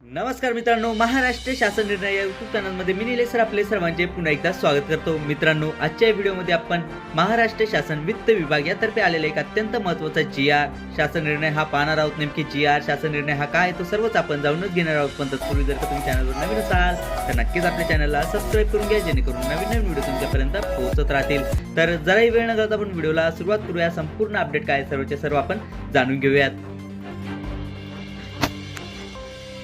नमस्कार मित्रांनो, महाराष्ट्र शासन निर्णय या यूट्यूब चॅनलमध्ये मी निलेश सर आपले सर्वांचे पुन्हा एकदा स्वागत करतो। मित्रांनो, आजच्या व्हिडिओमध्ये आपण महाराष्ट्र शासन वित्त विभाग यातर्फे आलेला एक अत्यंत महत्त्वाचा जी.आर. शासन निर्णय हा पाहणार आहोत। नेमकी जी.आर. शासन निर्णय हा काय तो सर्वच आपण जाणूनच घेणार आहोत। पण तत्पूर्वी जर तुम्ही चॅनलवर नवीन असाल तर नक्कीच आपल्या चॅनलला सबस्क्राइब करून घ्या, जेणेकरून नवीन व्हिडिओ तुमच्यापर्यंत पोहोचत राहतील। तर जराही वेळ न घालवता आपण व्हिडिओला सुरुवात करूया। संपूर्ण अपडेट काय सर्वचे सर्व आपण जाणून घेऊयात।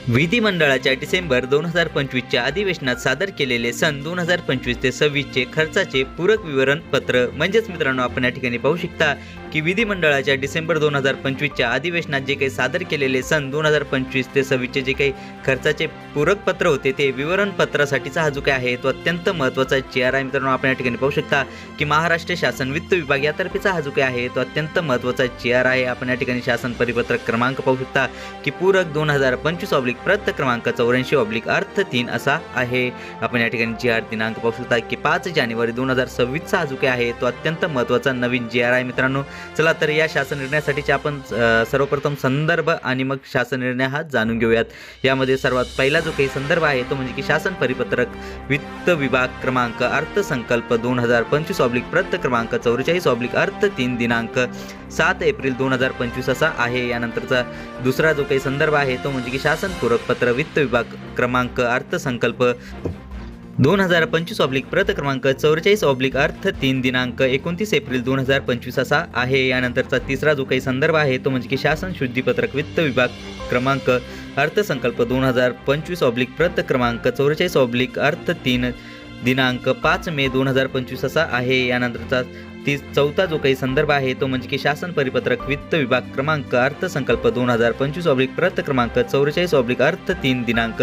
विधिमंडळाच्या डिसेंबर 2025च्या अधिवेशनात सादर केलेले सन 2025 ते 26चे खर्चाचे पूरक विवरण पत्र म्हणजेच मित्रांनो, आपण या ठिकाणी पाहू शकता की विधिमंडळाच्या डिसेंबर 2025च्या अधिवेशनात जे काही सादर केलेले सन 2025 ते 26चे जे काही खर्चाचे पूरक पत्र होते ते विवरण पत्रासाठीचा हा जो काय आहे तो अत्यंत महत्त्वाचा जी.आर. आहे। मित्रांनो, आपण या ठिकाणी पाहू शकता की महाराष्ट्र शासन वित्त विभाग यातर्फेचा हा जो काय आहे तो अत्यंत महत्त्वाचा जी.आर. आहे। आपण या ठिकाणी शासन परिपत्रक क्रमांक पाहू शकता की पूरक 2025 प्रत क्रमांक 84 अर्थ 3 असा आहे। आपण या ठिकाणी जी.आर. दिनांक पाहू शकता की 5 जानेवारी 2026 चा जो काय आहे तो अत्यंत महत्त्वाचा नवीन जी.आर. आहे। मित्रांनो, चला तर या शासन निर्णयासाठीचे आपण सर्वप्रथम संदर्भ आणि मग शासन निर्णय हा जाणून घेऊयात। यामध्ये सर्वात पहिला जो काही संदर्भ आहे तो म्हणजे की शासन परिपत्रक वित्त विभाग क्रमांक अर्थसंकल्प 2025 प्रत क्रमांक 44 अर्थ 3 दिनांक 7 एप्रिल 2025 असा आहे। यानंतरचा दुसरा जो काही संदर्भ आहे तो म्हणजे की शासन पूरक पत्र वित्त विभाग क्रमांक अर्थसंकल्प 2025 प्रत क्रमांक 44 अर्थ 3 दिनांक 29 एप्रिल 2025 असा आहे। यानंतरचा तिसरा जो काही संदर्भ आहे तो म्हणजे की शासन शुद्धीपत्रक वित्त विभाग क्रमांक अर्थसंकल्प 2025 प्रत क्रमांक 44 अर्थ 3 दिनांक 5 मे 2025 असा आहे। यानंतरचा चौथा जो काही संदर्भ आहे तो म्हणजे की शासन परिपत्रक वित्त विभाग क्रमांक अर्थसंकल्प 2025 प्रत क्रमांक 44 अर्थ 3 दिनांक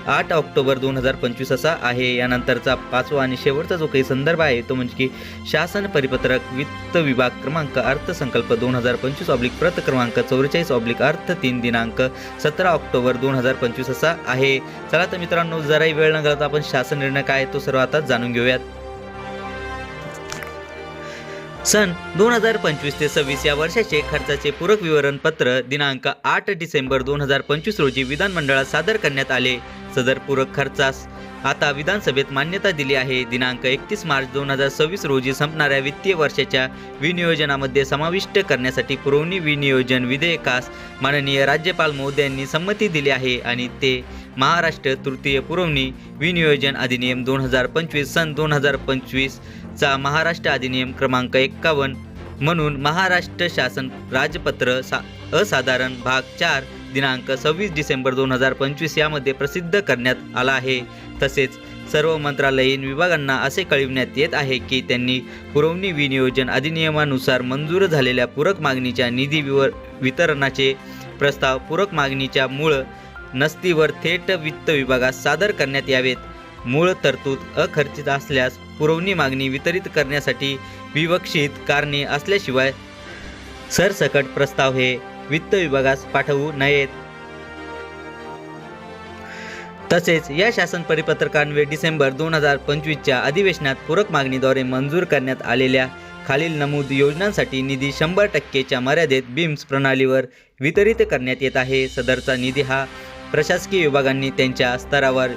8 ऑक्टोबर 2025 असा आहे। यानंतरचा पाचवा आणि शेवटचा जो काही संदर्भ आहे तो म्हणजे की शासन परिपत्रक वित्त विभाग क्रमांक अर्थसंकल्प 2025 प्रत क्रमांक 44 अर्थ 3 दिनांक 17 ऑक्टोबर 2025 असा आहे। चला तर मित्रांनो, जराही वेळ न घालवता आपण शासन निर्णय काय तो सर्व आता जाणून घेऊयात। सन 2025 ते 26 या वर्षाचे खर्चाचे पूरक विवरण पत्र दिनांक 8 डिसेंबर 2025 रोजी विधानमंडळात सादर करण्यात आले। सदर पूरक खर्चास आता विधानसभेत मान्यता दिली आहे। दिनांक 31 मार्च 2026 रोजी संपणाऱ्या वित्तीय वर्षाच्या विनियोजनामध्ये समाविष्ट करण्यासाठी पुरवणी विनियोजन विधेयकास माननीय राज्यपाल महोदयांनी संमती दिली आहे आणि ते महाराष्ट्र तृतीय पुरवणी विनियोजन अधिनियम 2025 सन 2025 चा महाराष्ट्र अधिनियम क्रमांक 51 म्हणून महाराष्ट्र शासन राजपत्र असाधारण भाग 4 दिनांक 26 डिसेंबर 2025 यामध्ये प्रसिद्ध करण्यात आला आहे। तसेच सर्व मंत्रालयीन विभागांना असे कळविण्यात येत आहे की त्यांनी पुरवणी विनियोजन अधिनियमानुसार मंजूर झालेल्या पूरक मागणीच्या निधी वितरणाचे प्रस्ताव पूरक मागणीच्या मूळ नस्तीवर थेट वित्त विभागास सादर करण्यात यावेत। मूळ तरतूद अखर्चित असल्यास पुरवणी मागणी वितरित करण्यासाठी विवक्षित कारणे असल्याशिवाय सरसकट प्रस्ताव हे वित्त विभागास पाठवू नयेत। तसेच या शासन परिपत्रकान्वये डिसेंबर 2025च्या अधिवेशनात पूरक मागणीद्वारे मंजूर करण्यात आलेल्या खालील नमूद योजनांसाठी निधी 100%च्या मर्यादेत बीम्स प्रणालीवर वितरित करण्यात येत आहे। सदरचा निधी हा प्रशासकीय विभागांनी त्यांच्या स्तरावर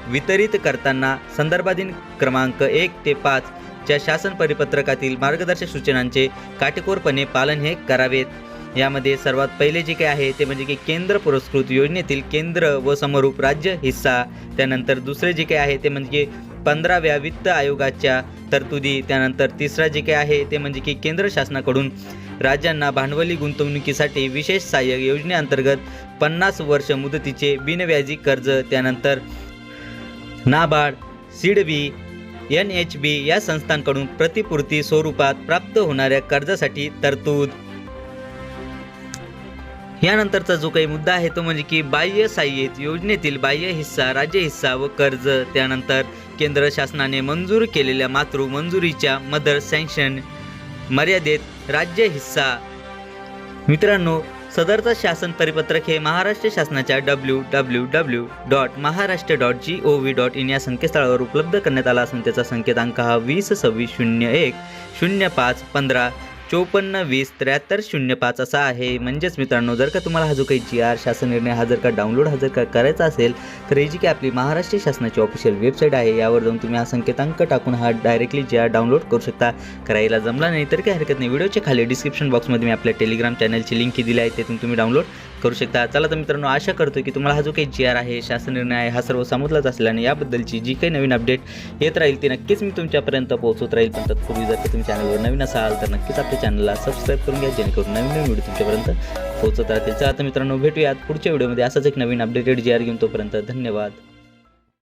वितरित करताना संदर्भाधीन क्रमांक 1 ते 5 च्या शासन परिपत्रकातील मार्गदर्शक सूचनांचे काटेकोरपणे पालन हे करावेत। यामध्ये सर्वात पहिले जे काही आहे ते म्हणजे की केंद्र पुरस्कृत योजनेतील केंद्र व समरूप राज्य हिस्सा, त्यानंतर दुसरे जे काही आहे ते म्हणजे की 15व्या वित्त आयोगाच्या तरतुदी, त्यानंतर तिसरा जे काही आहे ते म्हणजे की केंद्र शासनाकडून राज्यांना भांडवली गुंतवणुकीसाठी विशेष सहाय्य योजनेअंतर्गत 50 वर्ष मुदतीचे बिनव्याजी कर्ज, त्यानंतर नाबार्ड, सिडबी, NHB या संस्थांकडून प्रतिपूर्ती स्वरूपात प्राप्त होणाऱ्या कर्जासाठी तरतूद। यानंतरचा जो काही मुद्दा आहे तो म्हणजे की बाह्य सहाय्यित योजनेतील बाह्य हिस्सा, राज्य हिस्सा व कर्ज, त्यानंतर केंद्र शासनाने मंजूर केलेल्या मातृ मंजुरीच्या मदर सँक्शन मर्यादेत राज्य हिस्सा। मित्रांनो, सदरचा शासन परिपत्रक हे महाराष्ट्र शासनाच्या www.maharashtra.gov.in या संकेतस्थळावर उपलब्ध करण्यात आला असून त्याचा संकेतांक हा 2026010515 54207305 असा आहे. म्हणजेच मित्रांनो, जर का तुम्हाला हा जो काही GR शासन निर्णय हा जर का डाउनलोड करायचा असेल तर ही जी काही आपली महाराष्ट्र शासनाची ऑफिशियल वेबसाईट आहे यावर जाऊन तुम्ही हा संकेतांक टाकून हा डायरेक्टली GR डाउनलोड करू शकता. करायला जमला नाही तर काही हरकत नाही, व्हिडिओच्या खाली डिस्क्रिप्शन बॉक्समध्ये मी आपल्या टेलिग्राम चॅनलची लिंक दिली आहे, तिथून तुम्ही डाउनलोड करू शकता. चला तर मित्रांनो, आशा करतो की तुम्हाला हा जो काही GR आहे, शासन निर्णय आहे, हा सर्व समजलाच असेल आणि याबद्दलची जी काही नवीन अपडेट येत राहील ती नक्कीच मी तुमच्यापर्यंत पोहोचवत राहील. पण तत्पूर्वी जर का तुम्ही चॅनलवर नवीन असाल तर नक्कीच आपल्या चॅनलला सबस्क्राईब करून घ्या, जेणेकरून नवीन व्हिडिओ तुमच्यापर्यंत पोहोचत राहतील. चला तर मित्रांनो, भेटूयात पुढच्या व्हिडिओमध्ये असाच एक नवीन अपडेटेड GR घेऊन. तोपर्यंत धन्यवाद.